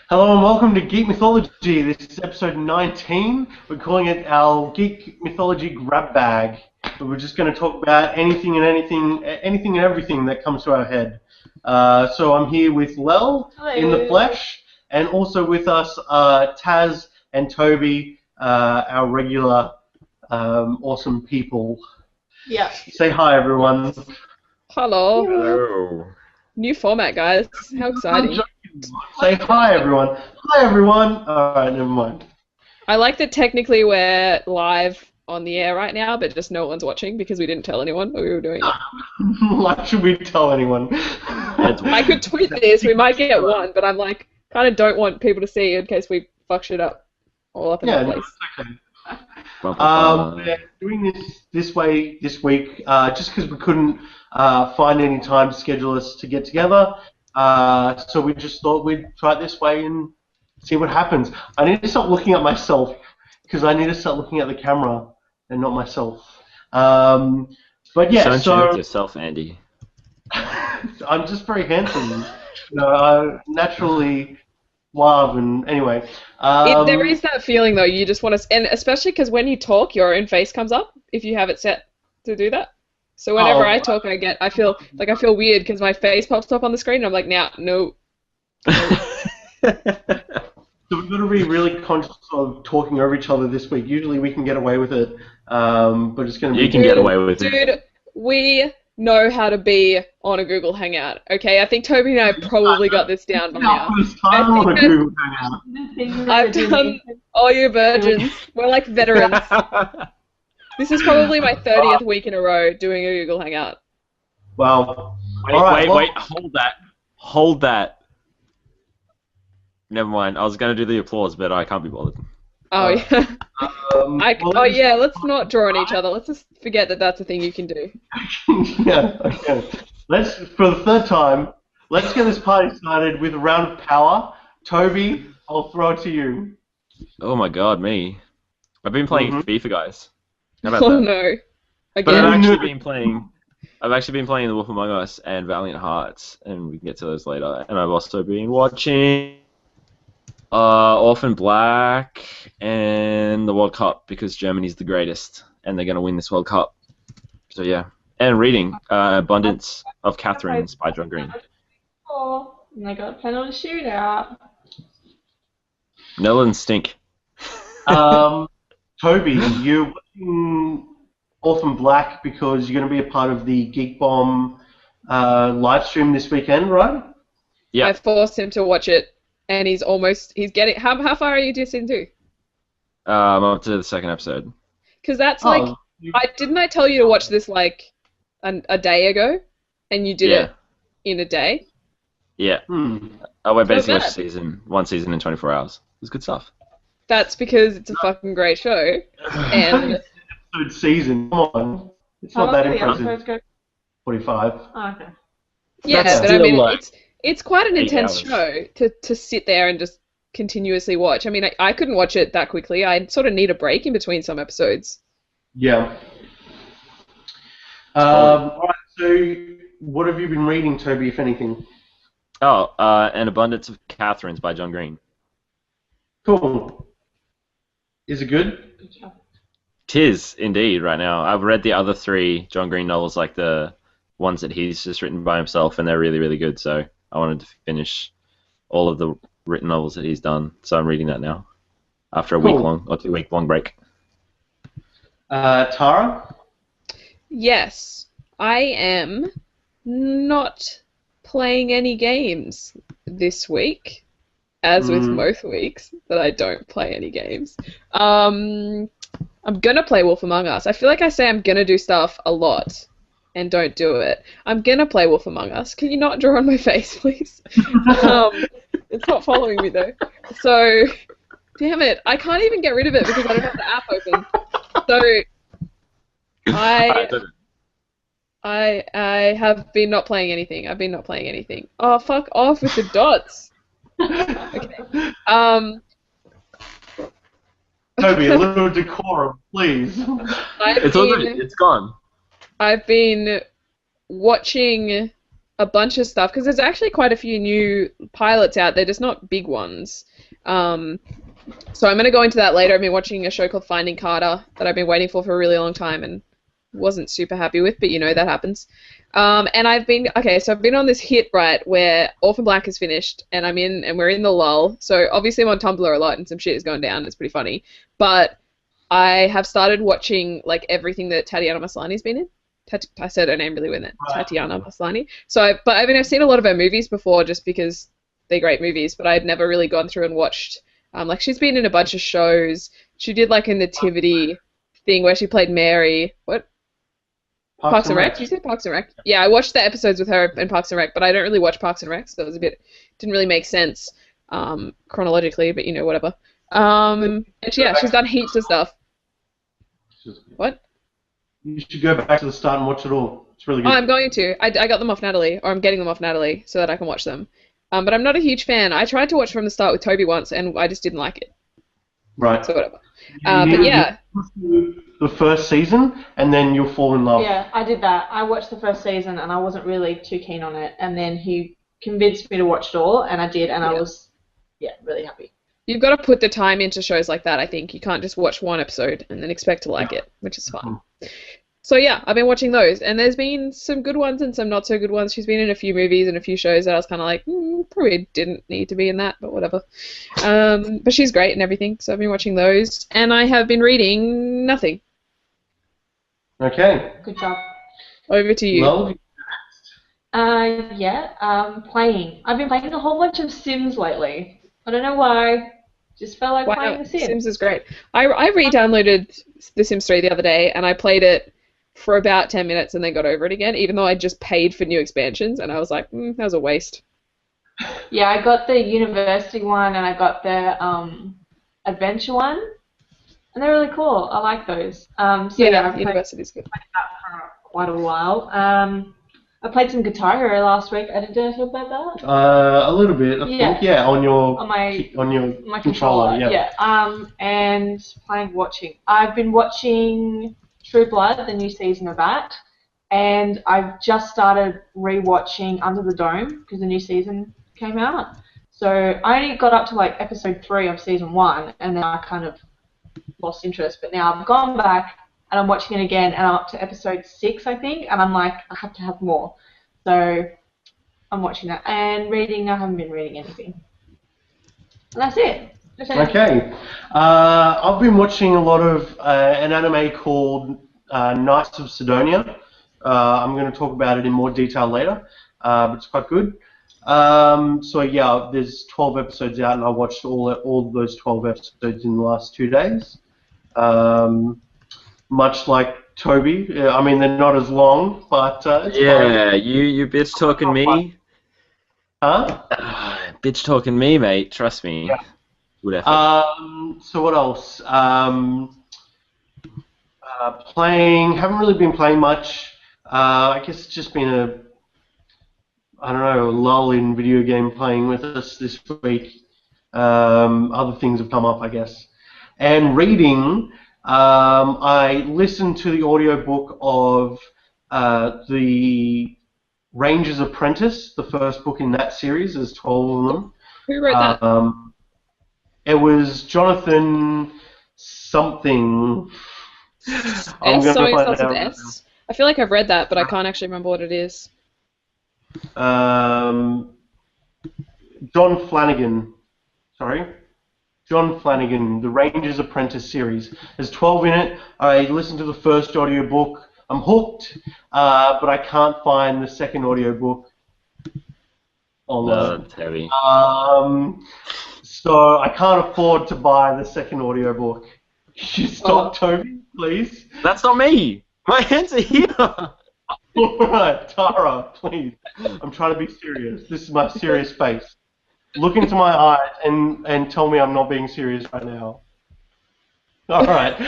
Hello and welcome to Geek Mythology. This is episode 19. We're calling it our Geek Mythology Grab Bag. But we're just going to talk about anything and everything that comes to our head. So I'm here with Lel in the flesh, and also with us Taz and Toby, our regular awesome people. Yeah. Say hi, everyone. Hello. Hello. New format, guys. How exciting. Say hi, everyone. Hi, everyone. Alright, never mind. I like that technically we're live on the air right now, but just no one's watching because we didn't tell anyone that we were doing it. Why should we tell anyone? I could tweet this, we might get one, but I'm like, kind of don't want people to see in case we fuck shit up all up in the place. We're doing this way this week just because we couldn't find any time to schedule us to get together. So we just thought we'd try it this way and see what happens. I need to stop looking at myself because I need to start looking at the camera and not myself. But yeah, so yourself, Andy. I'm just very handsome. I'm naturally suave, and anyway. There is that feeling though. You just want to, and especially because when you talk, your own face comes up if you have it set to do that. So whenever I talk, I feel weird because my face pops up on the screen, and I'm like, no. So we've got to be really conscious of talking over each other this week. Usually we can get away with it, but it's going to be... You can get away with it. Dude, we know how to be on a Google Hangout, okay? I think Toby and I probably got this down by now. I've done all you virgins. We're like veterans. This is probably my 30th week in a row doing a Google Hangout. Wow. Wait, hold that. Never mind. I was going to do the applause, but I can't be bothered. Oh, yeah. Let's not draw on each other. Let's just forget that that's a thing you can do. Yeah, okay. For the third time, let's get this party started with a round of power. Toby, I'll throw it to you. Oh my god, me. I've been playing FIFA, guys. How about Oh that? no. Again. But I've actually been playing The Wolf Among Us and Valiant Hearts, and we can get to those later. And I've also been watching Orphan Black and the World Cup because Germany's the greatest and they're going to win this World Cup. So yeah. And reading Abundance of Catherines by John Green. Oh, and I got a penalty shootout. Netherlands stink. Toby, you're watching Orphan Black because you're going to be a part of the Geek Bomb live stream this weekend, right? Yeah. I forced him to watch it. And he's getting... How far are you to season 2? I'm up to the second episode. Because that's didn't I tell you to watch this like a day ago? And you did it in a day? Yeah. I went basically watched one season in 24 hours. It was good stuff. That's because it's a fucking great show. And episode season, come on. It's not that impressive. 45. Oh, okay. Yeah, That's but I mean, like it's quite an intense hours. show to sit there and just continuously watch. I mean, I couldn't watch it that quickly. I sort of need a break in between some episodes. Yeah. Alright, so what have you been reading, Toby, if anything? An Abundance of Catherines by John Green. Cool. Is it good? Tis, indeed, right now. I've read the other 3 John Green novels, like the ones that he's just written by himself, and they're really, really good, so I wanted to finish all of the written novels that he's done, so I'm reading that now, after a week-long or 2-week-long break. Tara? Yes, I am not playing any games this week, as with most weeks that I don't play any games. I'm gonna play Wolf Among Us. I feel like I say I'm gonna do stuff a lot and don't do it. I'm gonna play Wolf Among Us. Can you not draw on my face, please? It's not following me though. So, damn it, I can't even get rid of it because I don't have the app open. So, I have been not playing anything. I've been not playing anything. Oh, fuck off with the dots. Okay. Toby, a little decorum, please. It's gone. I've been watching a bunch of stuff because there's actually quite a few new pilots out there, just not big ones. So I'm going to go into that later. I've been watching a show called Finding Carter that I've been waiting for a really long time and wasn't super happy with, but you know that happens. And I've been on this hit right where Orphan Black is finished and we're in the lull. So obviously I'm on Tumblr a lot and some shit is going down. It's pretty funny, but I have started watching like everything that Tatiana Maslany's been in. I said her name really weird. Tatiana Maslany. But I've seen a lot of her movies before just because they're great movies, but I'd never really gone through and watched. Like she's been in a bunch of shows. She did like a nativity thing where she played Mary. What? Parks and Rec? You said Parks and Rec? Yeah, I watched the episodes with her in Parks and Rec, but I don't really watch Parks and Rec, so it was didn't really make sense chronologically, but you know, whatever. And she's done heaps of stuff. What? You should go back to the start and watch it all. It's really good. Oh, I'm going to. I got them off Natalie, or I'm getting them off Natalie so that I can watch them. But I'm not a huge fan. I tried to watch from the start with Toby once, and I just didn't like it. Right. So whatever. But yeah. The first season, and then you'll fall in love. Yeah, I did that. I watched the first season, and I wasn't really too keen on it. And then he convinced me to watch it all, and I did, and I was, really happy. You've got to put the time into shows like that, I think. You can't just watch one episode and then expect to like it, which is fine. So yeah, I've been watching those, and there's been some good ones and some not so good ones. She's been in a few movies and a few shows that I was kind of like, probably didn't need to be in that, but whatever. But she's great and everything, so I've been watching those, and I have been reading nothing. Okay. Good job. Over to you. Well, playing. I've been playing a whole bunch of Sims lately. I don't know why. Just felt like playing The Sims. Sims is great. I re-downloaded The Sims 3 the other day, and I played it for about 10 minutes and then got over it again, even though I just paid for new expansions, and I was like, that was a waste. Yeah, I got the university one, and I got the adventure one, and they're really cool. I like those. I've university's good. played that for quite a while. I played some Guitar Hero last week. Did I talk about that? a little bit, I think. Yeah, on my controller. Yeah. And watching. I've been watching True Blood, the new season of that, and I've just started rewatching Under the Dome because the new season came out. So I only got up to like episode 3 of season 1, and then I kind of lost interest. But now I've gone back and I'm watching it again, and I'm up to episode 6, I think, and I'm like, I have to have more. So I'm watching that and reading. I haven't been reading anything, and that's it. Okay. I've been watching a lot of an anime called Knights of Sidonia. I'm going to talk about it in more detail later, but it's quite good. There's 12 episodes out, and I watched all of those 12 episodes in the last 2 days. Much like Toby, they're not as long, but it's fine. you bitch talking me. Huh? Bitch talking me, mate. Trust me. Yeah. Good effort. So what else? Playing. Haven't really been playing much. I guess it's just been a lull in video game playing with us this week. Other things have come up, I guess. And reading. I listened to the audiobook of the Ranger's Apprentice, the first book in that series. There's 12 of them. Who wrote that? It was Jonathan something. I'm going to find it out. S? I feel like I've read that, but I can't actually remember what it is. John Flanagan. Sorry. John Flanagan, the Ranger's Apprentice series. There's 12 in it. I listened to the first audiobook. I'm hooked, but I can't find the second audiobook online. That's heavy. So I can't afford to buy the second audiobook. You stop, Toby, please. That's not me. My hands are here. Alright, Tara, please. I'm trying to be serious. This is my serious face. Look into my eyes and tell me I'm not being serious right now. Alright. I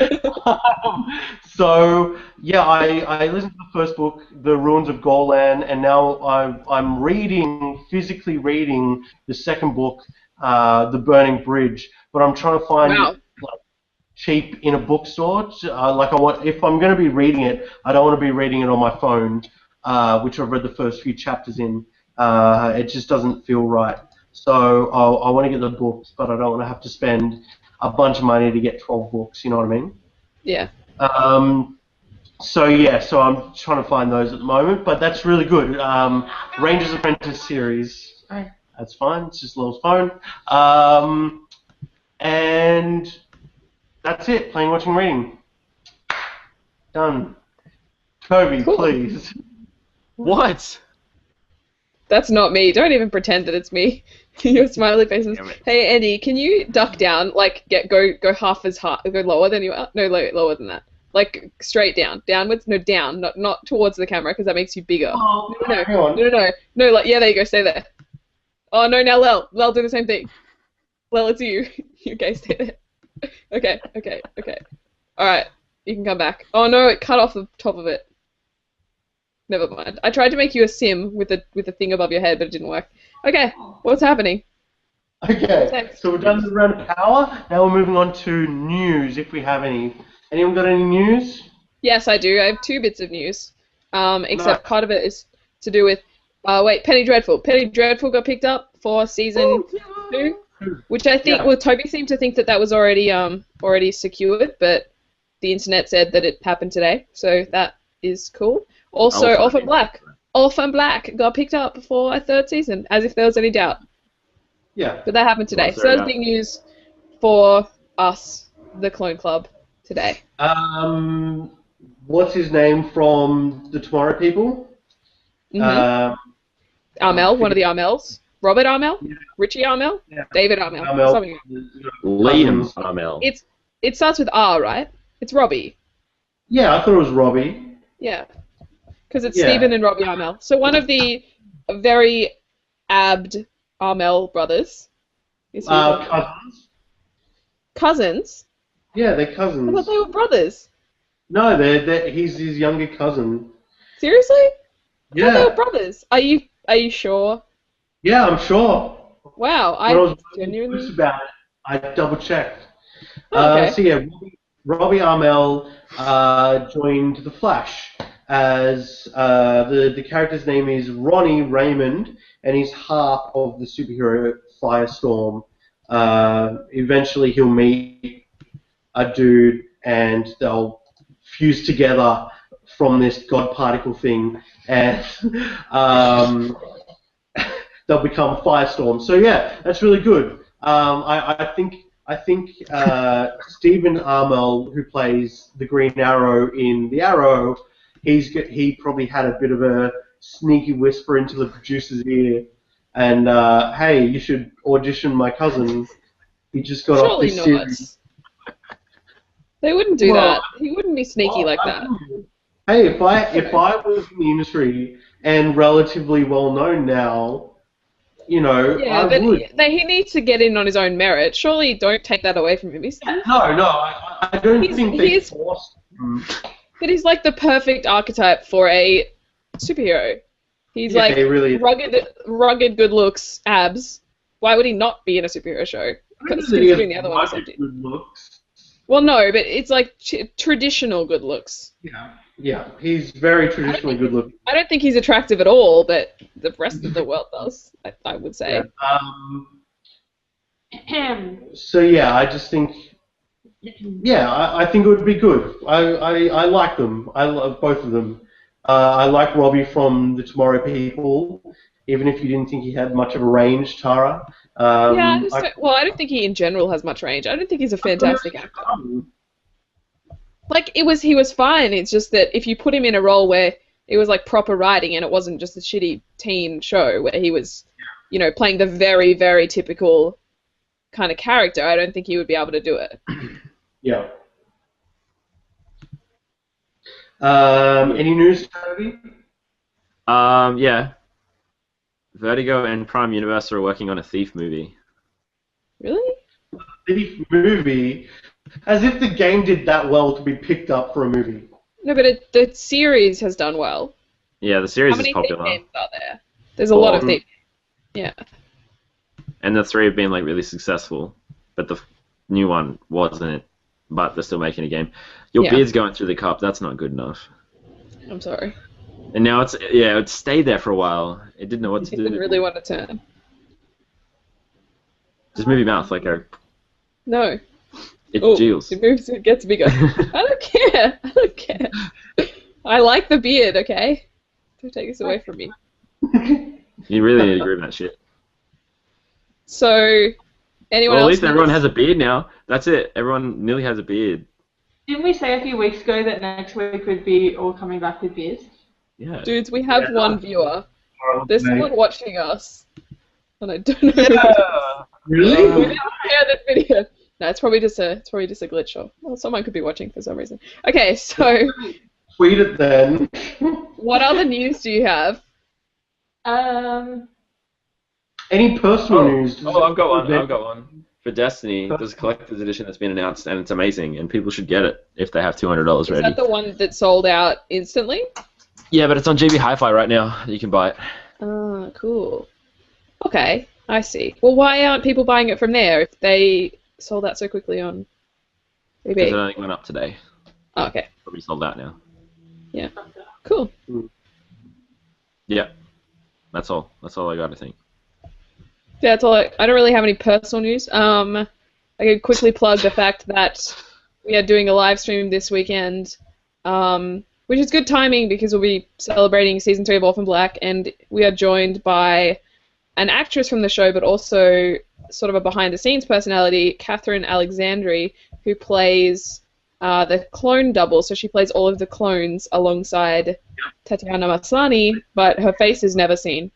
listened to the first book, The Ruins of Golan, and now I'm physically reading the second book, The Burning Bridge, but I'm trying to find it cheap in a bookstore. If I'm going to be reading it, I don't want to be reading it on my phone. which I've read the first few chapters in. It just doesn't feel right. So I want to get the books, but I don't want to have to spend a bunch of money to get 12 books. You know what I mean? Yeah. So yeah, so I'm trying to find those at the moment, but that's really good. Rangers Apprentice series. That's fine. It's just Lil's phone. And that's it. Playing, watching, reading. Done. Kobe, Cool. please. What? That's not me. Don't even pretend that it's me. Your smiley faces. Damn it. Hey Andy, can you duck down? Like go half as high, go lower than you are. No, lower than that. Like straight down, downwards. No, down, not towards the camera because that makes you bigger. Oh, No, hang on. no. Like yeah, there you go. Stay there. Oh no, now Lel, do the same thing. Lel, it's you. Okay, stay there. Okay. All right, you can come back. Oh no, it cut off the top of it. Never mind. I tried to make you a sim with a thing above your head, but it didn't work. Okay, what's happening? Okay, so we're done with the round of power. Now we're moving on to news, if we have any. Anyone got any news? Yes, I do. I have 2 bits of news. Except Nice. part of it is to do with Penny Dreadful. Penny Dreadful got picked up for season 2, which I think Yeah. well Toby seemed to think that was already secured, but the internet said that it happened today, so that is cool. Also, Orphan Black got picked up for a 3rd season, as if there was any doubt. Yeah. But that happened today. Well, So that's big news for us, the Clone Club, today. What's his name from the Tomorrow People? Mm-hmm. Armel, one of the Armels. Robert Armel? Yeah. Richie Armel? Yeah. David Armel? Armel. Something. Liam Armel. It starts with R, right? It's Robbie. Yeah, I thought it was Robbie. Yeah. Because it's Yeah. Stephen and Robbie Armel. So one of the very abbed Armel brothers. Is who's Armel. Cousins. Cousins? Yeah, they're I cousins. thought they were brothers. No, he's his younger cousin. Seriously? I thought they Yeah. were brothers. Are you sure? Yeah, I'm sure. Wow, When I was genuinely. curious about it, I double checked. Okay. So yeah, Robbie Armel joined the Flash as the character's name is Ronnie Raymond, and he's half of the superhero Firestorm. Eventually, he'll meet a dude, and they'll fuse together from this god particle thing, and they'll become Firestorm. So yeah, that's really good. I think Stephen Amell, who plays the Green Arrow in The Arrow, he probably had a bit of a sneaky whisper into the producer's ear, and hey, you should audition my cousin. He just got off Surely this not. series. They wouldn't do Well, that. He wouldn't be sneaky like that. Hey, if I was in the industry and relatively well known now, you know, Yeah, I but would. he needs to get in on his own merit. Surely don't take that away from him. No, I don't think they forced him. But he's like the perfect archetype for a superhero. He's Yeah, like he really is. rugged, good looks, abs. Why would he not be in a superhero show? Considering the other one is empty. Good looks. Well, no, but it's like traditional good looks. Yeah, he's very traditionally good looking. I don't think he's attractive at all, but the rest of the world does, I would say. So yeah, I just think, I think it would be good. I like them. I love both of them. I like Robbie from the Tomorrow People, even if you didn't think he had much of a range, Tara. I don't think he in general has much range. I don't think he's a fantastic actor. Like he was fine. It's just that if you put him in a role where it was like proper writing and it wasn't just a shitty teen show where he was, playing the very, very typical kind of character, I don't think he would be able to do it. Yeah. Any news, Toby? Yeah. Vertigo and Prime Universe are working on a Thief movie. Really? Thief movie, as if the game did that well to be picked up for a movie. No, but the series has done well. Yeah, the series How many is popular. Thief games are there? There's a lot of Thief. Yeah. And the 3 have been like really successful, but the new one wasn't. But they're still making a game. Your beard's going through the cup. That's not good enough. I'm sorry. And now it stayed there for a while. It didn't know what to It do. didn't really want to turn. Just move your mouth like a. No. It Oh, jiggles. it moves, it gets bigger. I don't care. I don't care. I like the beard, okay? Don't take this away from me. You really need to groom that shit. So, anyone Well, at else? least everyone has a beard now. That's it. Everyone nearly has a beard. Didn't we say a few weeks ago that next week would be all coming back with beers? Yeah. Dudes, we have one viewer. There's Mate. someone watching us. And I don't know who it is. Yeah. We Really? didn't share this video. No, it's probably just a glitch. Or well, someone could be watching for some reason. Okay, so Tweet it then. what other news do you have? Any personal news? Oh, I've got one. For Destiny, there's a collector's edition that's been announced, and it's amazing, and people should get it if they have $200 Is ready. that the one that sold out instantly? Yeah, but it's on GB Hi-Fi right now. You can buy it. Ah, cool. Okay, I see. Well, why aren't people buying it from there if they sold out so quickly on Because it eBay? only went up today. Oh, okay, Probably sold out now. cool. Yeah. That's all. That's all I got, I think. Yeah, that's all. I don't really have any personal news. I could quickly plug the fact that we are doing a live stream this weekend, which is good timing because we'll be celebrating season 3 of Orphan Black, and we are joined by an actress from the show, but also sort of a behind-the-scenes personality, Catherine Alexandri, who plays the clone double. So she plays all of the clones alongside Tatiana Maslany, but her face is never seen.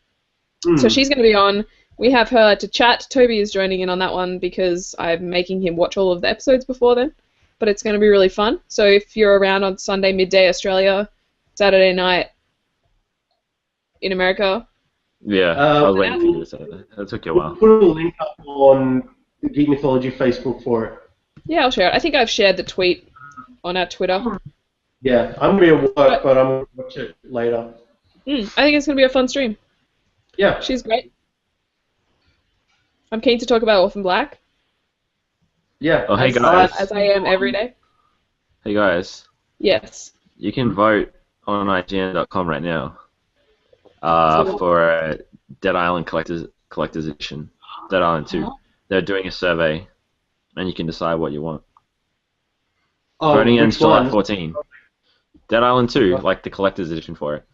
So she's going to be on. We have her to chat. Toby is joining in on that one because I'm making him watch all of the episodes before then. But it's going to be really fun. So if you're around on Sunday midday Australia, Saturday night in America. Yeah, I was waiting for you to say that. That took you a We'll while. put a link up on the Geek Mythology Facebook for it. Yeah, I'll share it. I think I've shared the tweet on our Twitter. Yeah, I'm going to be at work, but I'm going to watch it later. I think it's going to be a fun stream. Yeah. She's great. I'm keen to talk about Orphan Black, Yeah. Oh, hey as, guys. as I am every day. Hey guys. Yes. You can vote on IGN.com right now So- for Dead Island Collector's Edition. Dead Island 2. They're doing a survey, and you can decide what you want. Oh, Voting ends which July one? 14. Dead Island 2, like the collector's edition for it.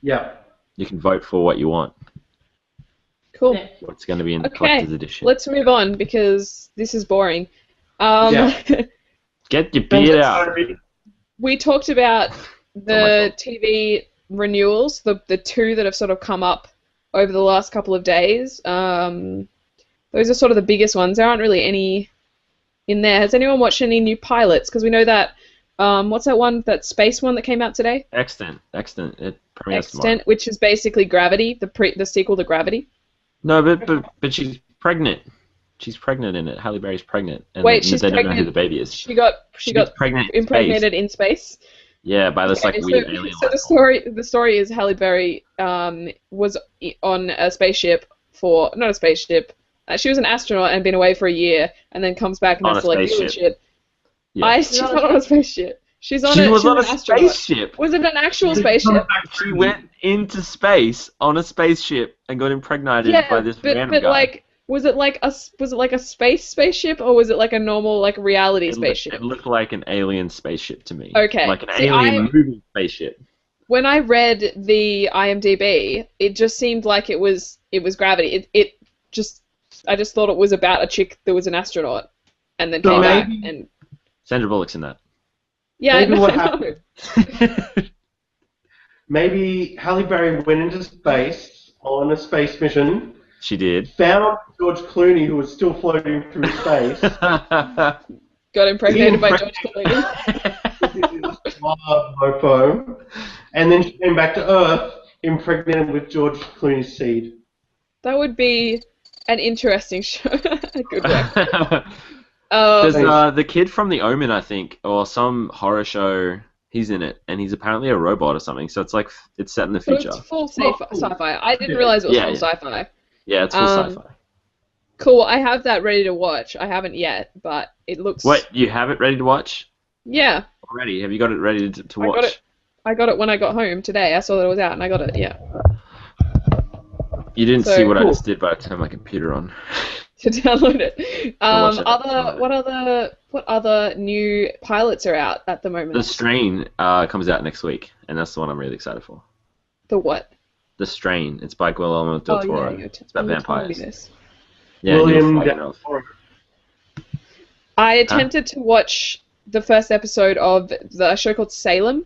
Yeah. You can vote for what you want. Cool. Yeah. What's going to be in the Okay, collector's edition. let's move on because this is boring. Yeah. Get your beard out. We talked about It's not my the fault. TV renewals, the two that have sort of come up over the last couple of days. Those are sort of the biggest ones. There aren't really any in there. Has anyone watched any new pilots? Because we know that, what's that one, that space one that came out today? Extant. It premieres tomorrow. Extent, which is basically Gravity, the sequel to Gravity. No, but she's pregnant. She's pregnant in it. Halle Berry's pregnant. And Wait, they she's don't know who pregnant? the baby is. She got gets pregnant in space. impregnated in space. Yeah, by this like Okay, weird alien. so the story is Halle Berry was on a spaceship not a spaceship. She was an astronaut and been away for a year, and then comes back and On has a to like deal with spaceship. shit. Yeah. She's not on a spaceship. She's on She was she on was a an astronaut. spaceship. Was it an actual spaceship? She went into space on a spaceship and got impregnated by this random but guy. like, was it like a spaceship, or was it like a normal like reality It spaceship? looked like an alien spaceship to me. Okay. Like an See, alien moving spaceship. When I read the IMDb, it just seemed like it was Gravity. I just thought it was about a chick that was an astronaut and then So came back maybe- and Sandra Bullock's in that. yeah. Maybe I what know. happened- Maybe Halle Berry went into space on a space mission, She did. found George Clooney, who was still floating through space. Got impregnated by George Clooney. Mofo, and then she came back to Earth, impregnated with George Clooney's seed. That would be an interesting show. Good work. There's Thanks. the kid from The Omen, I think, or some horror show. He's in it, and he's apparently a robot or something. So it's like it's set in the So future. it's full sci-fi. I didn't realize it was Yeah, full yeah. sci-fi. Yeah, it's full sci-fi. Cool. I have that ready to watch. I haven't yet, but it looks. What, you have it ready to watch Yeah, already? Have you got it ready to I watch? got it. I got it when I got home today. I saw that it was out and I got it. Yeah. You didn't So, see what I cool. just did by turning my computer on. To download it. watch it tonight. What other new pilots are out at the moment? The Strain comes out next week, and that's the one I'm really excited for. The what? The Strain. It's by Guillermo del Oh Toro. yeah, It's about you were telling me vampires. this. Yeah, William Neil Del Flagg. Toro. I attempted to watch the first episode of the show called Salem,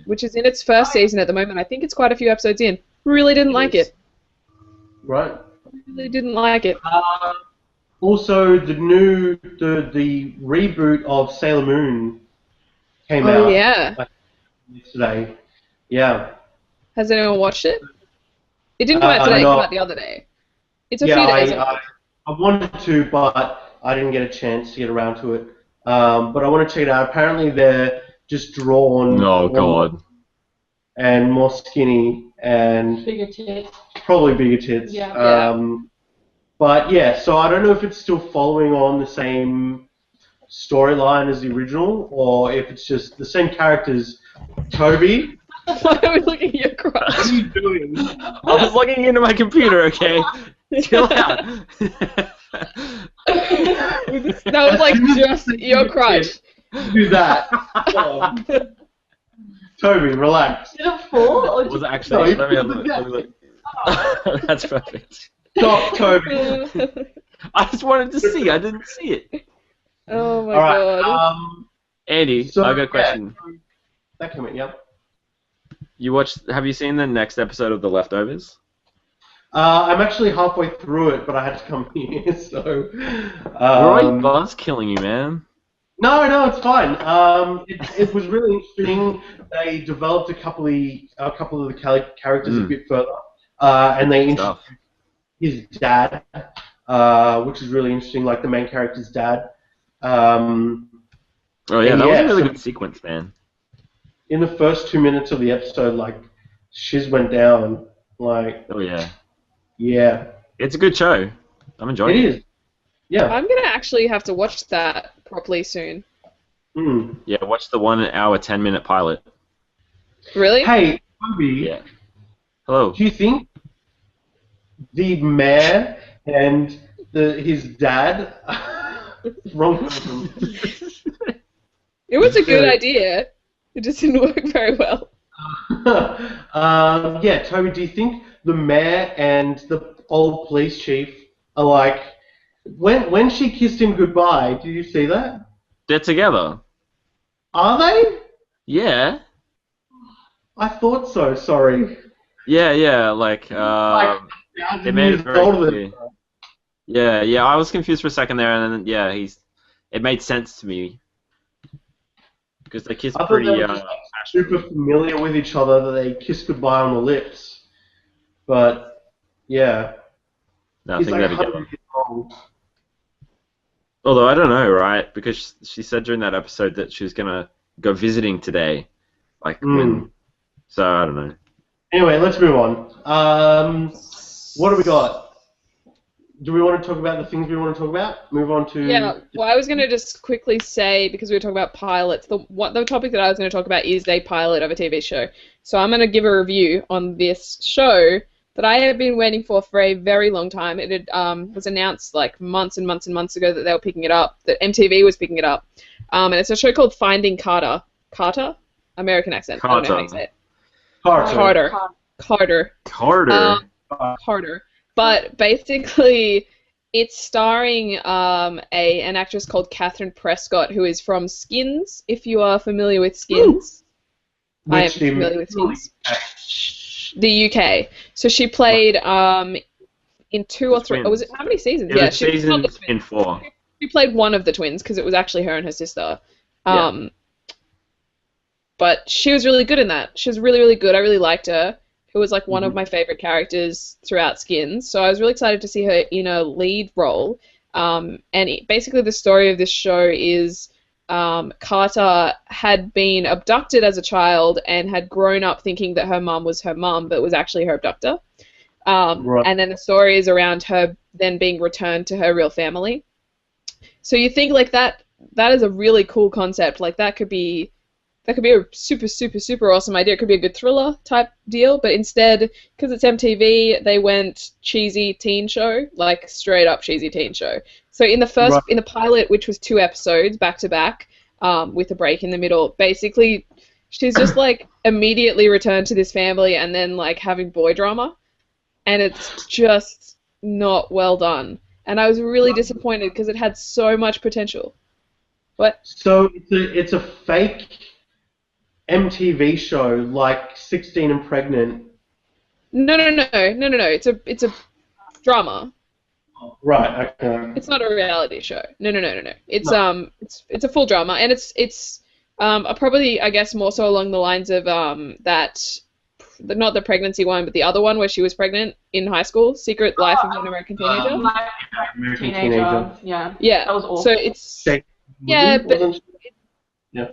which is in its first season at the moment. I think it's quite a few episodes in. Really didn't like it. Right. Really didn't like it. Also, the reboot of Sailor Moon came Oh out yeah. yesterday. Yeah. Has anyone watched it? It didn't come out today. It no. came out the other day. It's a Yeah, few days old. I wanted to, but I didn't get a chance to get around to it. But I want to check it out. Apparently, they're just drawn Oh God. and more skinny and Bigger tits. probably bigger tits. Yeah. But yeah, so I don't know if it's still following on the same storyline as the original, or if it's just the same characters. Toby, Why are we looking at your crotch? what are you doing? I was logging into my computer, okay? Chill out. That was like just your crotch. Do that. Toby, relax. Did it fall or Was just... it actually? No, Let me have a look. Let me look. That's perfect. Stop, Toby. I just wanted to see. I didn't see it. Oh my All right. god. Andy, So, I got a question. Yeah, that came in. Yep. You watched? Have you seen the next episode of The Leftovers? I'm actually halfway through it, but I had to come here, so. Roy Buzz killing you, man. No, it's fine. It was really interesting. They developed a couple of the characters a bit further, and they introduced his dad, which is really interesting, like the main character's dad. Oh yeah, that was a really good sequence, man. In the first 2 minutes of the episode, like, shiz went down. Like, Oh yeah, yeah, it's a good show. I'm enjoying it it. is. Yeah. I'm gonna actually have to watch that properly soon. Mm. Yeah, watch the 1 hour 10-minute pilot. Really? Hey, Toby, Yeah. Hello. do you think the mayor and his dad wrong person? It was a good idea. It just didn't work very well. Yeah, Toby, do you think the mayor and the old police chief are like, when she kissed him goodbye, did you see that? They're together. Are they? Yeah. I thought so, sorry. Yeah, like, it made it very clear. Yeah, I was confused for a second there, and then, yeah, it made sense to me. Because they kissed I thought pretty, they were just, super familiar with each other, that they kissed goodbye on the lips. But, yeah. No, I He's think like they're 100 together. years old. Although, I don't know, right? Because she said during that episode that she was going to go visiting today. Like, when... So, I don't know. Anyway, let's move on. What do we got? Do we want to talk about the things we want to talk about? Move on to... Yeah, well, I was going to just quickly say, because we were talking about pilots, the topic that I was going to talk about is a pilot of a TV show. So I'm going to give a review on this show that I have been waiting for a very long time. It had, was announced like months and months and months ago that they were picking it up, that MTV was picking it up. And it's a show called Finding Carter. Carter? American accent. I don't know how you say it. Carter. Carter. But basically, it's starring an actress called Catherine Prescott, who is from Skins, if you are familiar with Skins. I am familiar with Skins. The UK. So she played in 2 or 3... Oh, was it, how many seasons? Yeah, she was one of the in twins. 4. She played one of the twins, because it was actually her and her sister. But she was really good in that. She was really, really good. I really liked her. Who was like one of my favorite characters throughout Skins. So I was really excited to see her in a lead role. Basically the story of this show is Carter had been abducted as a child and had grown up thinking that her mum was her mum, but was actually her abductor. Right. And then the story is around her then being returned to her real family. So you think like that is a really cool concept. Like that could be that could be a super, super, super awesome idea. It could be a good thriller type deal, but instead, because it's MTV, they went cheesy teen show, like straight up cheesy teen show. So in the pilot, which was 2 episodes back to back, with a break in the middle, basically she's just like immediately returned to this family and then like having boy drama, and it's just not well done. And I was really disappointed because it had so much potential. What? So it's a fake MTV show like 16 and Pregnant. No. It's a drama. Right. Okay. It's not a reality show. No. It's a full drama, and it's probably, I guess, more so along the lines of not the pregnancy one, but the other one where she was pregnant in high school, Secret Life of an American Teenager. American Teenager. Yeah. Yeah. That was awful. So it's but Yeah.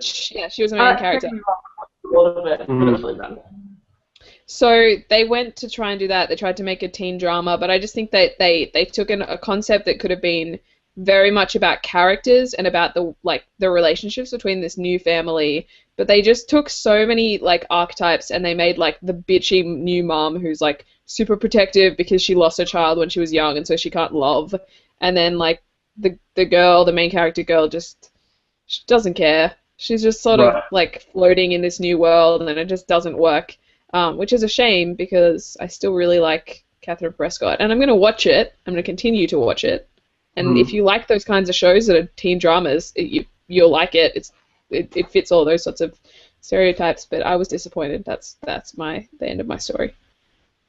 she was a main character. A lot of it, but it was really bad. So they went to try and do that. They tried to make a teen drama, but I just think that they took a concept that could have been very much about characters and about the relationships between this new family, but they just took so many like archetypes and they made like the bitchy new mom who's like super protective because she lost her child when she was young and so she can't love, and then like the girl, the main character girl, just she doesn't care. She's just sort of like floating in this new world, and it just doesn't work. Which is a shame because I still really like Catherine Prescott, and I'm going to watch it. I'm going to continue to watch it. And if you like those kinds of shows that are teen dramas, you'll like it. It fits all those sorts of stereotypes. But I was disappointed. That's the end of my story.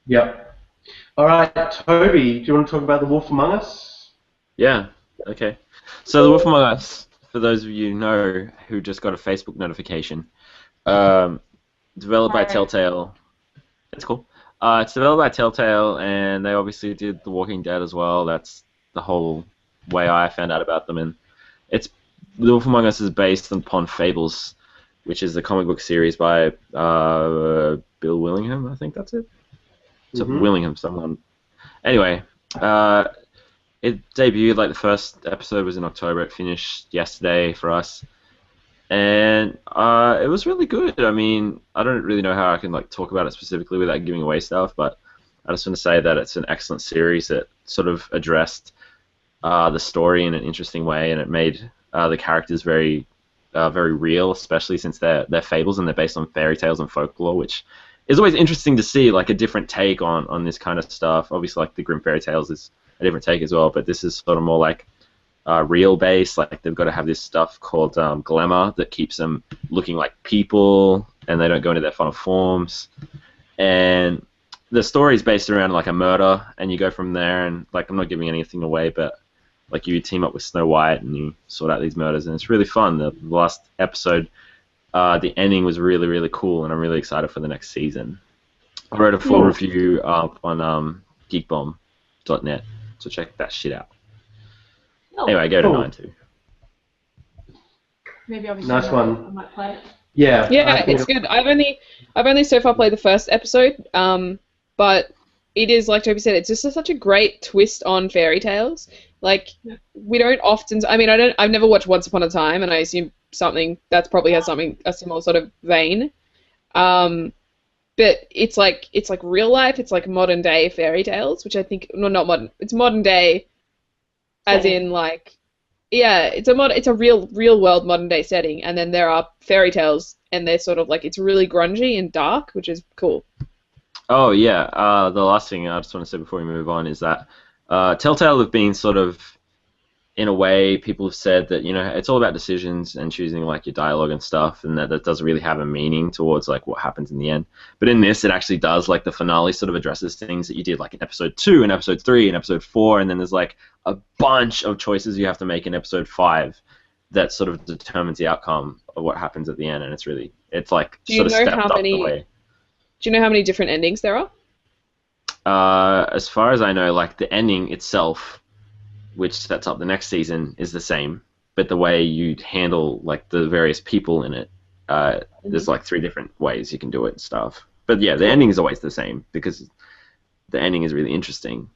Yep. All right, Toby, do you want to talk about The Wolf Among Us? Yeah. Okay. So The Wolf Among Us, for those of you who just got a Facebook notification, developed by Telltale. It's cool. It's developed by Telltale, and they obviously did The Walking Dead as well. That's the whole way I found out about them. And The Wolf Among Us is based upon Fables, which is the comic book series by Bill Willingham. I think that's it. So Willingham, someone. Anyway, it debuted, like the first episode was in October. It finished yesterday for us. And it was really good. I mean, I don't really know how I can like talk about it specifically without giving away stuff, but I just want to say that it's an excellent series that sort of addressed the story in an interesting way, and it made the characters very real, especially since they're fables and they're based on fairy tales and folklore, which is always interesting to see, like a different take on this kind of stuff. Obviously, like the Grimm fairy tales is a different take as well, but this is sort of more like real based. Like they've got to have this stuff called glamour that keeps them looking like people, and they don't go into their final forms. And the story is based around like a murder, and you go from there. And like I'm not giving anything away, but like you team up with Snow White and you sort out these murders, and it's really fun. The last episode, the ending was really, really cool, and I'm really excited for the next season. I wrote a full review on geekbomb.net, so check that shit out. Anyway, go to 9-2. Maybe I'll be Nice one. I might play it. Yeah. Yeah, it's good. I've only so far played the first episode, but it is, like Toby said, it's just such a great twist on fairy tales. Like we don't often. I mean, I've never watched Once Upon a Time, and I assume something that's probably has a similar sort of vein. But it's like real life. It's like modern day fairy tales, which I think not modern. It's modern day. As in, like, yeah, it's a real world modern day setting, and then there are fairy tales, and they're sort of like it's really grungy and dark, which is cool. Oh yeah, the last thing I just want to say before we move on is that Telltale have been sort of, in a way, people have said that it's all about decisions and choosing like your dialogue and stuff, and that doesn't really have a meaning towards like what happens in the end. But in this, it actually does. Like the finale sort of addresses things that you did like in episode 2 and episode 3 and episode 4, and then there's like a bunch of choices you have to make in episode 5 that sort of determines the outcome of what happens at the end, and it's like sort of stepped up the way. Do you know how many different endings there are? As far as I know, like the ending itself, which sets up the next season, is the same, but the way you handle like the various people in it, there's like 3 different ways you can do it and stuff. But yeah, the ending is always the same because the ending is really interesting.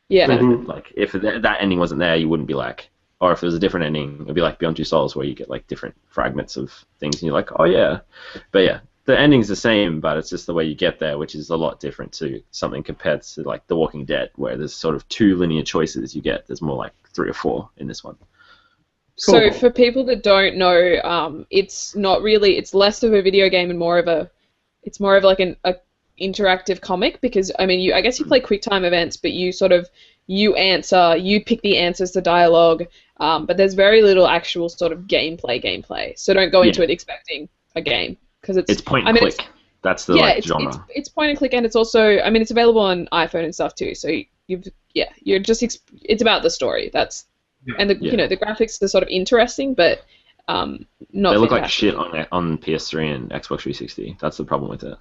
Yeah. But, like if that ending wasn't there, you wouldn't be like, Or if there's a different ending, it'd be like Beyond Two Souls, where you get like different fragments of things, and you're like, oh yeah. But yeah, the ending's the same, but it's just the way you get there, which is a lot different to something compared to like The Walking Dead, where there's sort of 2 linear choices you get. There's more like 3 or 4 in this one. So for people that don't know, it's not really. It's less of a video game and more of a. It's more of like a interactive comic, because I mean, I guess you play QuickTime events, but you pick the answers to dialogue, but there's very little actual sort of gameplay. So don't go into it expecting a game, because it's point and click. That's the genre. It's point and click, and it's also, I mean, it's available on iPhone and stuff too. So it's about the story. And the graphics are sort of interesting, but not. They look like fantastic. shit on PS3 and Xbox 360. That's the problem with it.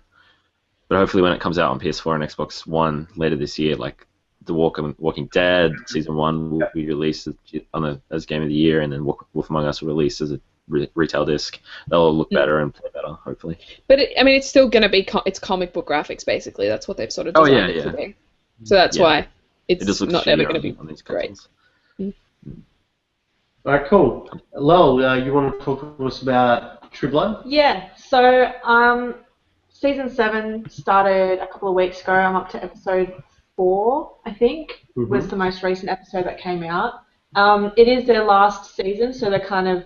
But hopefully, when it comes out on PS4 and Xbox One later this year, like The Walking Dead Season 1 will be released as Game of the Year, and then Wolf Among Us will release as a retail disc. They'll look better and play better, hopefully. But it's still going to be it's comic book graphics, basically. That's what they've sort of designed it to be. So that's why it's not ever going to be great. All right, cool. Lol, you want to talk to us about True Blood? Yeah. So Season 7 started a couple of weeks ago. I'm up to episode 4, I think, was the most recent episode that came out. It is their last season, so they're kind of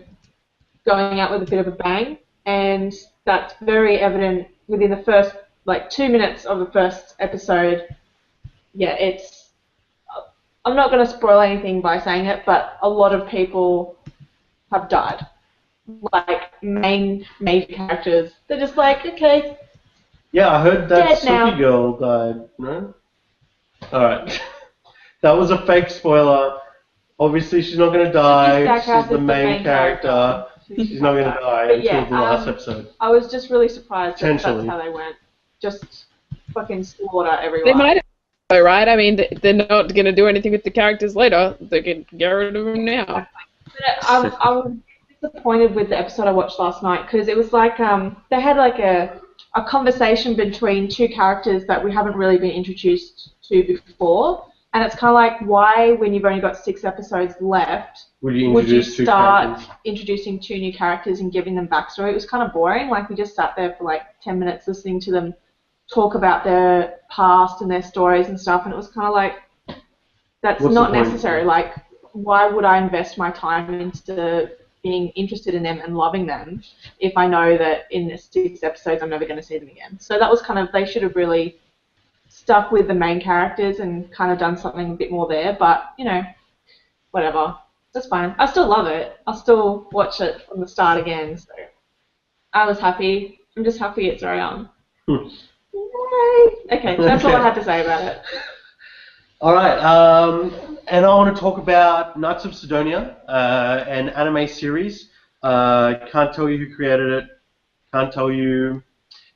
going out with a bit of a bang, and that's very evident within the first, 2 minutes of the first episode. Yeah, I'm not going to spoil anything by saying it, but a lot of people have died. Like, major characters. They're just like, okay. Yeah, I heard that Dead now. Sophie girl died, no? Alright. That was a fake spoiler. Obviously, she's not going to die. She's the main character. She's not going to die until the last episode. I was just really surprised that that's how they went. Just fucking slaughter everyone. They might have, right? I mean, they're not going to do anything with the characters later. They can get rid of them now. But I was disappointed with the episode I watched last night, because it was like they had like a conversation between 2 characters that we haven't really been introduced to before, and it's kind of like, why, when you've only got 6 episodes left, would you start introducing 2 new characters and giving them backstory? It was kind of boring. Like, we just sat there for like 10 minutes listening to them talk about their past and their stories and stuff, and it was kind of like, that's not necessary. Like, why would I invest my time into being interested in them and loving them if I know that in the 6 episodes I'm never going to see them again? So that was kind of, they should have really stuck with the main characters and kind of done something a bit more there, but, whatever. That's fine. I still love it. I'll still watch it from the start again, so I was happy. I'm just happy it's around. Yay! Okay, that's all I had to say about it. Alright, and I want to talk about Knights of Sidonia, an anime series. Can't tell you who created it. Can't tell you.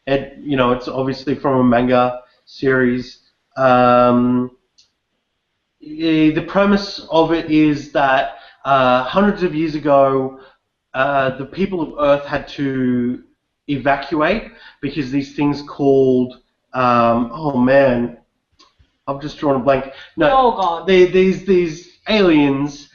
It's obviously from a manga series. The premise of it is that hundreds of years ago, the people of Earth had to evacuate because these things called oh man, I've just drawn a blank. No, oh god. These aliens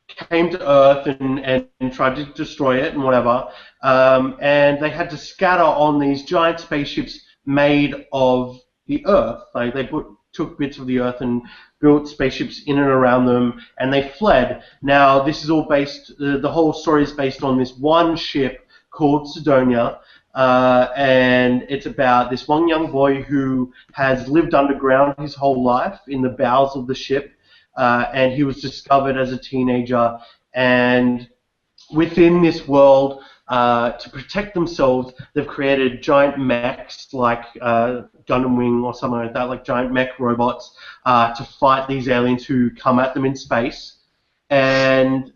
came to Earth and tried to destroy it and whatever, and they had to scatter on these giant spaceships made of the Earth. Like they took bits of the Earth and built spaceships in and around them, and they fled. Now this is all based. The whole story is based on this one ship called Sidonia. And it's about this one young boy who has lived underground his whole life in the bowels of the ship, and he was discovered as a teenager. And within this world, to protect themselves, they've created giant mechs like Gundam Wing or something like that, like giant mech robots, to fight these aliens who come at them in space. And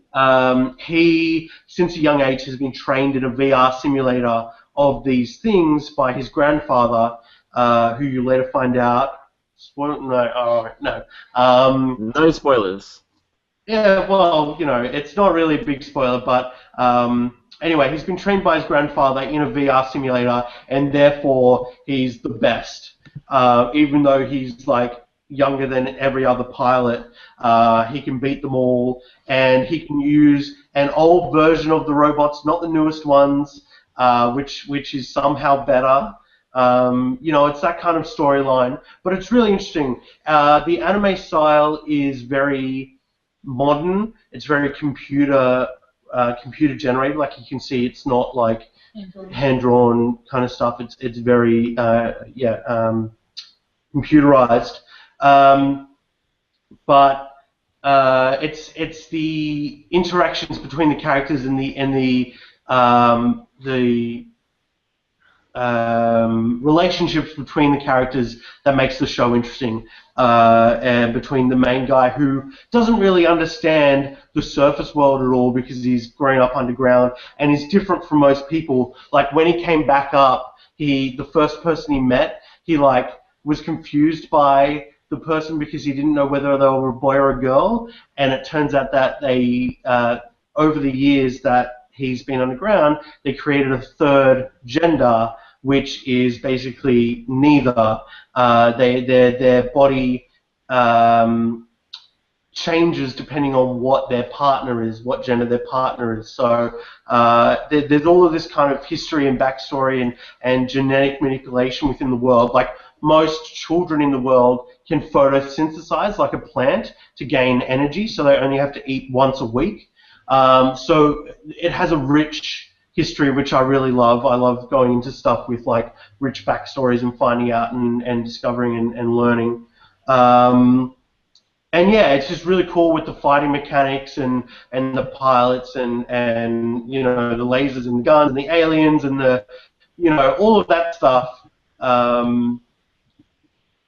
he, since a young age, has been trained in a VR simulator of these things by his grandfather, who you later find out. No. No spoilers. Yeah, well, it's not really a big spoiler, but anyway, he's been trained by his grandfather in a VR simulator, and therefore he's the best. Even though he's like, younger than every other pilot. He can beat them all, and he can use an old version of the robots, not the newest ones, which is somehow better. It's that kind of storyline, but it's really interesting. The anime style is very modern. It's very computer generated. Like you can see, it's not like hand drawn kind of stuff. It's very computerized. But it's the interactions between the characters and the relationships between the characters that makes the show interesting, and between the main guy who doesn't really understand the surface world at all because he's grown up underground and is different from most people. Like when he came back up, the first person he met, he like was confused by the person because he didn't know whether they were a boy or a girl, and it turns out that they over the years that he's been underground, they created a third gender, which is basically neither. Their body changes depending on what their partner is, what gender their partner is. So there's all of this kind of history and backstory and genetic manipulation within the world. Like most children in the world can photosynthesize like a plant to gain energy, so they only have to eat once a week. So it has a rich history, which I really love. I love going into stuff with like rich backstories and finding out and discovering and learning. And yeah, it's just really cool with the fighting mechanics and the pilots and the lasers and the guns and the aliens and all of that stuff.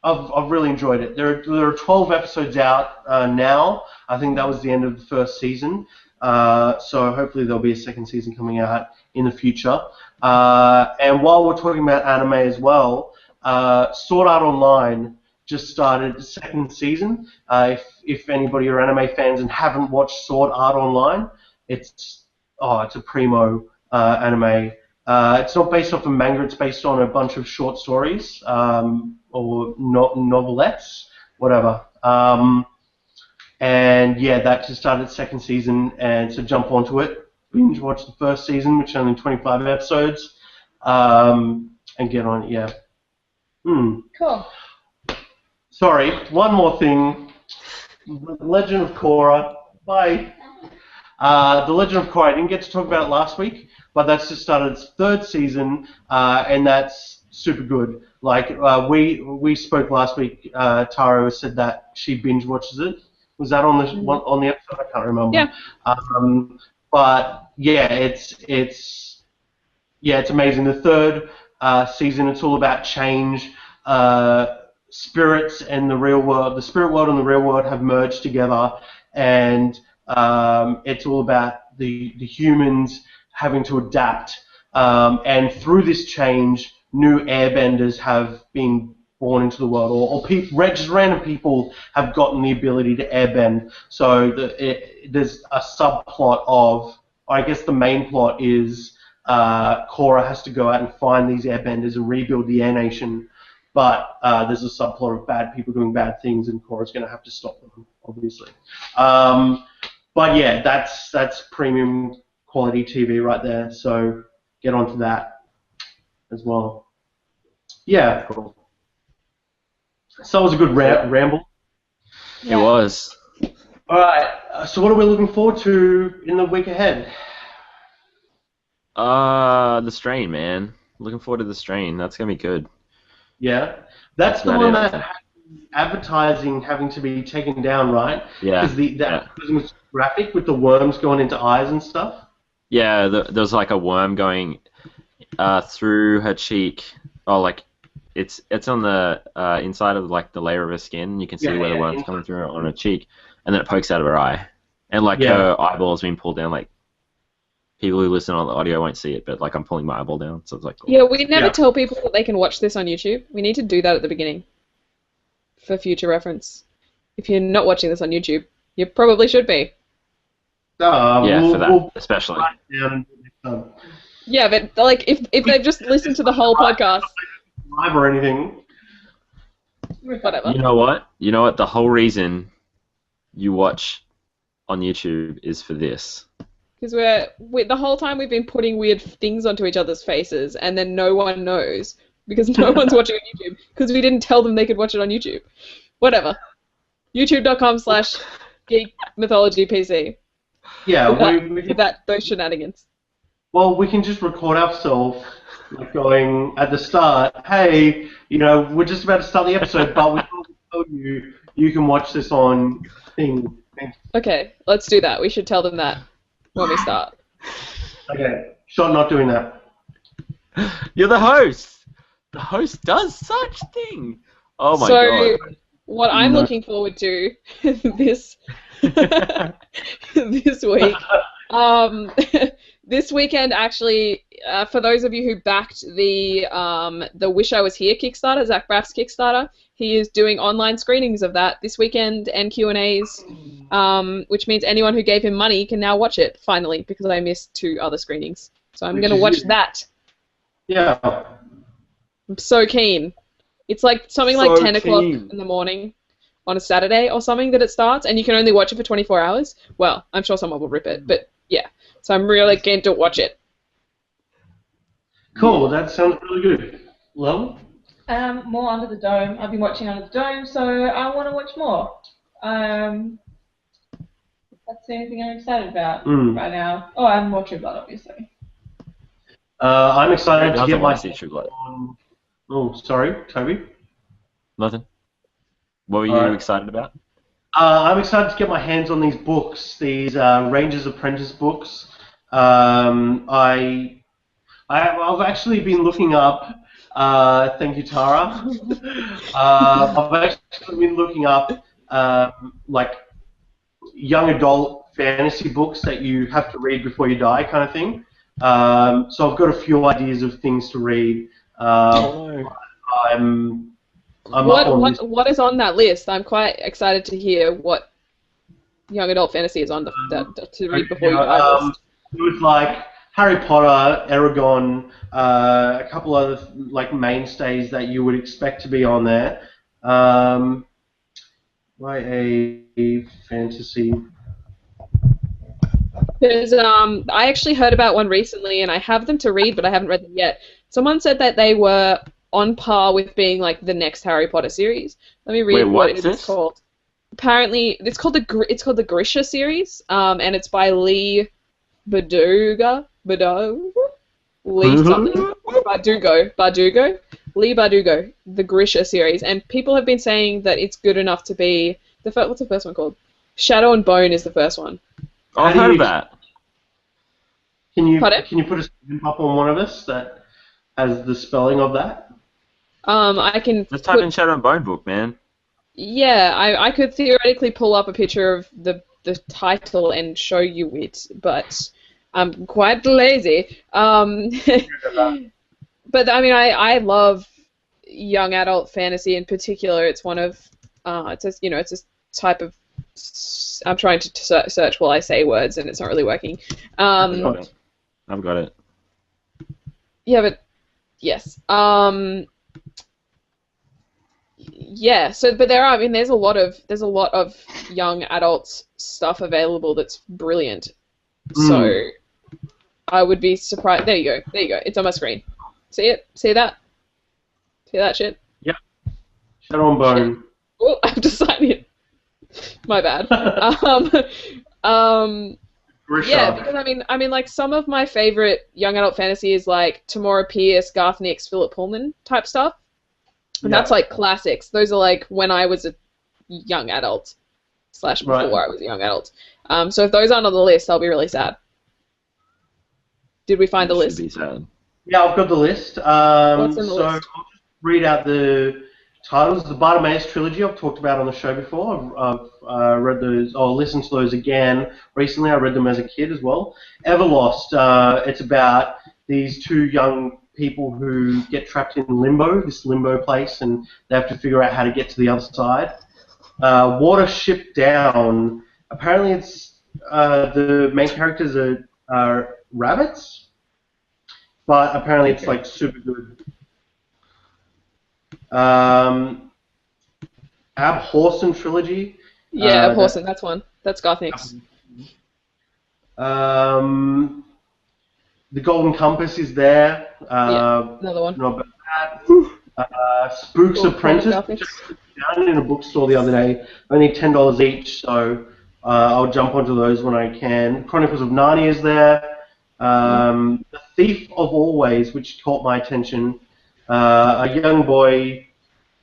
I've really enjoyed it. There are 12 episodes out now. I think that was the end of the first season. So hopefully there'll be a second season coming out in the future. And while we're talking about anime as well, Sword Art Online just started the second season. If anybody are anime fans and haven't watched Sword Art Online, it's a primo anime. It's not based off a manga. It's based on a bunch of short stories or novelettes, whatever. And yeah, that just started its second season, and so jump onto it. Binge watch the first season, which is only 25 episodes, and get on it. Yeah. Cool. Sorry, one more thing. The Legend of Korra. Bye. The Legend of Korra. I didn't get to talk about it last week, but that's just started its third season, and that's super good. Like we spoke last week. Taro said that she binge watches it. Was that on the episode? I can't remember. Yeah. But yeah, it's amazing. The third season, it's all about change. Spirits and the real world, the spirit world and the real world have merged together, and it's all about the humans having to adapt. And through this change, new airbenders have been born into the world, or just random people have gotten the ability to airbend. So there's a subplot of, I guess the main plot is Korra has to go out and find these airbenders and rebuild the Air Nation. But there's a subplot of bad people doing bad things, and Korra's going to have to stop them, obviously. But yeah, that's premium quality TV right there. So get onto that as well. Yeah. Cool. So it was a good ramble. It was. All right. So what are we looking forward to in the week ahead? The Strain, man. Looking forward to The Strain. That's gonna be good. Yeah, that's the one that had advertising having to be taken down, right? Yeah. Because the advertising was graphic with the worms going into eyes and stuff. Yeah, there was like a worm going through her cheek. Oh, like it's on the inside of like the layer of her skin. You can see where the worm's coming through on her cheek, and then it pokes out of her eye, and like her eyeball's been pulled down. Like people who listen on the audio won't see it, but like I'm pulling my eyeball down, so it's like. Yeah, we never tell people that they can watch this on YouTube. We need to do that at the beginning for future reference. If you're not watching this on YouTube, you probably should be. For that, especially. Yeah, but like if they've just listened to the whole podcast. Live or anything. Whatever. You know what? You know what? The whole reason you watch on YouTube is for this. Because the whole time we've been putting weird things onto each other's faces, and then no one knows because no one's watching on YouTube because we didn't tell them they could watch it on YouTube. Whatever. YouTube.com/Geek Mythology PC. Yeah, With those shenanigans. well, we can just record ourselves like going at the start, hey, we're just about to start the episode, but we will tell you you can watch this on thing. Okay, let's do that. We should tell them that when we start. Okay, shot not doing that. You're the host. The host does such thing. Oh my god. God. What I'm looking forward to this this week. This weekend, actually, for those of you who backed the Wish I Was Here Kickstarter, Zach Braff's Kickstarter, he is doing online screenings of that this weekend and Q&As, which means anyone who gave him money can now watch it, finally, because I missed 2 other screenings. So I'm going to watch that. Yeah. I'm so keen. It's like something like 10 o'clock in the morning on a Saturday or something that it starts, and you can only watch it for 24 hours. Well, I'm sure someone will rip it, but yeah. So I'm really keen to watch it. Cool, that sounds really good. Well? More Under the Dome. I've been watching Under the Dome, so I want to watch more. That's the only thing I'm excited about right now. Oh, and more True Blood, obviously. I'm excited to get my... True Blood. Oh, sorry, Toby? Nothing. What were you excited about? I'm excited to get my hands on these books, these Ranger's Apprentice books. I've actually been looking up. Thank you, Tara. I've actually been looking up like young adult fantasy books that you have to read before you die, kind of thing. So I've got a few ideas of things to read. What is on that list? I'm quite excited to hear what young adult fantasy is on to read before you die list. It was like Harry Potter, Eragon, a couple other like mainstays that you would expect to be on there. YA fantasy. I actually heard about one recently, and I have them to read, but I haven't read them yet. Someone said that they were on par with being like the next Harry Potter series. Let me read what it's called. Apparently, it's called the Grisha series, and it's by Lee Bardugo, Lee something, Lee Bardugo, the Grisha series, and people have been saying that it's good enough to be what's the first one called? Shadow and Bone is the first one. I've heard of that. Can you put a stamp up on one of us that has the spelling of that? I can. Just type in Shadow and Bone book, man. Yeah, I could theoretically pull up a picture of the title and show you it, but I'm quite lazy. But I mean, I love young adult fantasy in particular. It's one of it's a type of. I'm trying to search while I say words, and it's not really working. I've got it. Yeah, but yes. Yeah. So, but there's a lot of young adult stuff available that's brilliant. So, I would be surprised. There you go. It's on my screen. See it? See that? See that shit? Yep. Shadow and Bone. Oh, I have to sign it. My bad. Yeah, because I mean, like some of my favorite young adult fantasy is like Tamora Pierce, Garth Nix, Philip Pullman type stuff, and that's like classics. Those are like when I was a young adult / before I was a young adult. So if those aren't on the list, I'll be really sad. Did we find the list? Be sad. Yeah, I've got the list. What's in the list? I'll just read out the titles. The Bartimaeus trilogy I've talked about on the show before. I've read those, or listened to those again recently. I read them as a kid as well. Everlost, it's about these 2 young people who get trapped in limbo, this limbo place, and they have to figure out how to get to the other side. Watership Down, apparently it's the main characters are rabbits, but apparently it's like super good. Abhorsen trilogy. Yeah, That Horson, that's one. That's Gothics. the Golden Compass is there. Another one. Not bad. Spook's Cool, Common Apprentice, which Gothics. I found in a bookstore the other day. Only $10 each, so I'll jump onto those when I can. Chronicles of Narnia is there. The Thief of Always, which caught my attention. A young boy,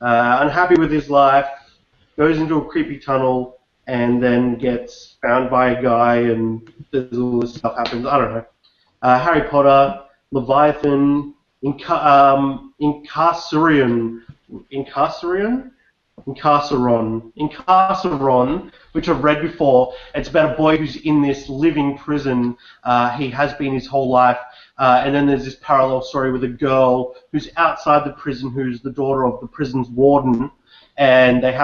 unhappy with his life, goes into a creepy tunnel and then gets found by a guy, and there's all this stuff happens. I don't know. Harry Potter, Leviathan, Incarceron, which I've read before. It's about a boy who's in this living prison. He has been his whole life. And then there's this parallel story with a girl who's outside the prison, who's the daughter of the prison's warden. And they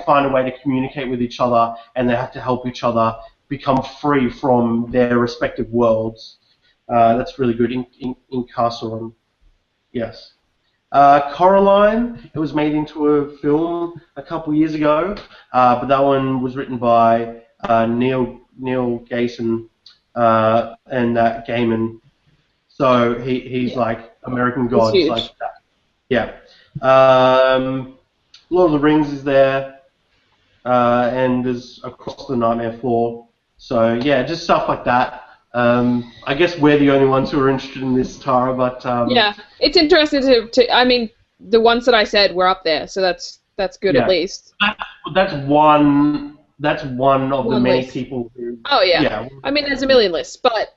find a way to communicate with each other, and they have to help each other become free from their respective worlds. That's really good. Incarceron. Yes. Coraline, it was made into a film a couple years ago, but that one was written by Neil Gaiman and Gaiman. So he's like American Gods, huge. like that. Yeah. Lord of the Rings is there, and there's Across the Nightmare Floor. So yeah, just stuff like that. I guess we're the only ones who are interested in this, Tara, but Yeah, it's interesting to. I mean, the ones that I said were up there, so that's good Yeah. at least. That's one of the One many list. people who. Oh yeah. Yeah. I mean, there's a million lists, but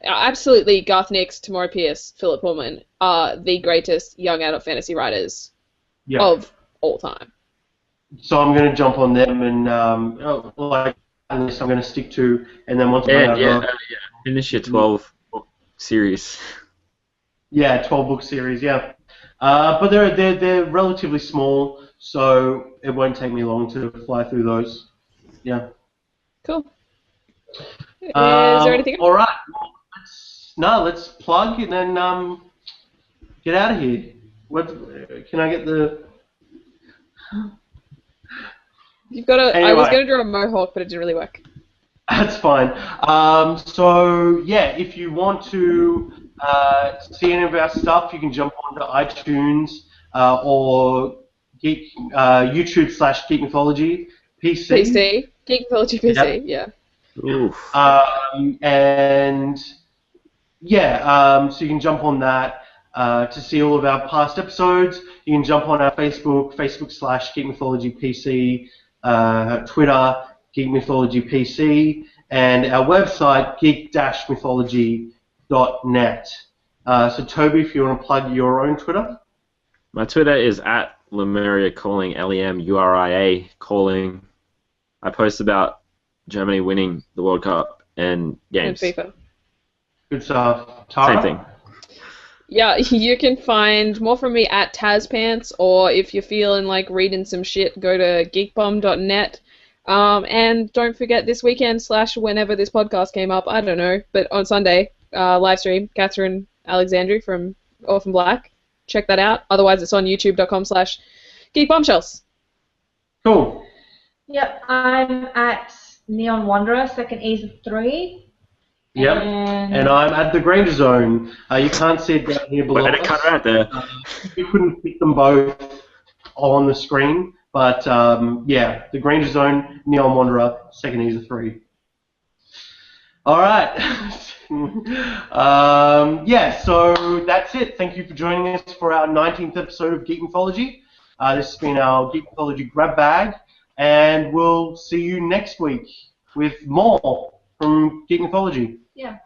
absolutely. Garth Nix, Tamora Pierce, Philip Pullman are the greatest young adult fantasy writers Yeah. of all time. So I'm going to jump on them and unless I'm going to stick to, and then once I go, Finish your 12-book series. yeah, 12-book series, yeah. But they're relatively small, so it won't take me long to fly through those. Yeah. Cool. Is there anything else? All right. Well, let's plug and then get out of here. What can I get the? You've got to. I Anyway. was going to draw a mohawk, but it didn't really work. That's fine. So yeah, if you want to see any of our stuff, you can jump onto iTunes or YouTube / Geek Mythology PC. Geek Mythology PC, yeah. Oof. And yeah, so you can jump on that to see all of our past episodes. You can jump on our Facebook / Geek Mythology PC, Twitter, Geek Mythology PC, and our website, geek-mythology.net. So Toby, if you want to plug your own Twitter. My Twitter is @Lemuria calling, LEMURIA calling. I post about Germany winning the World Cup and games. And FIFA. Good stuff. Tara? Same thing. Yeah, you can find more from me at TazPants, or if you're feeling like reading some shit, go to geekbomb.net. And don't forget this weekend / whenever this podcast came up, I don't know, but on Sunday, live stream, Catherine Alexandru from Orphan Black. Check that out. Otherwise, it's on youtube.com/geekbombshells. Cool. Yep, I'm at Neon Wanderer, second E's of 3. Yep. And I'm at the Granger Zone. You can't see it down here below. We're going to cut right there. We couldn't fit them both on the screen, but yeah, the Granger Zone, Neon Wanderer, second E's of 3. All right. Yeah, so that's it. Thank you for joining us for our 19th episode of Geek Mythology. This has been our Geek Mythology grab bag, and we'll see you next week with more from Geek Mythology. Yeah.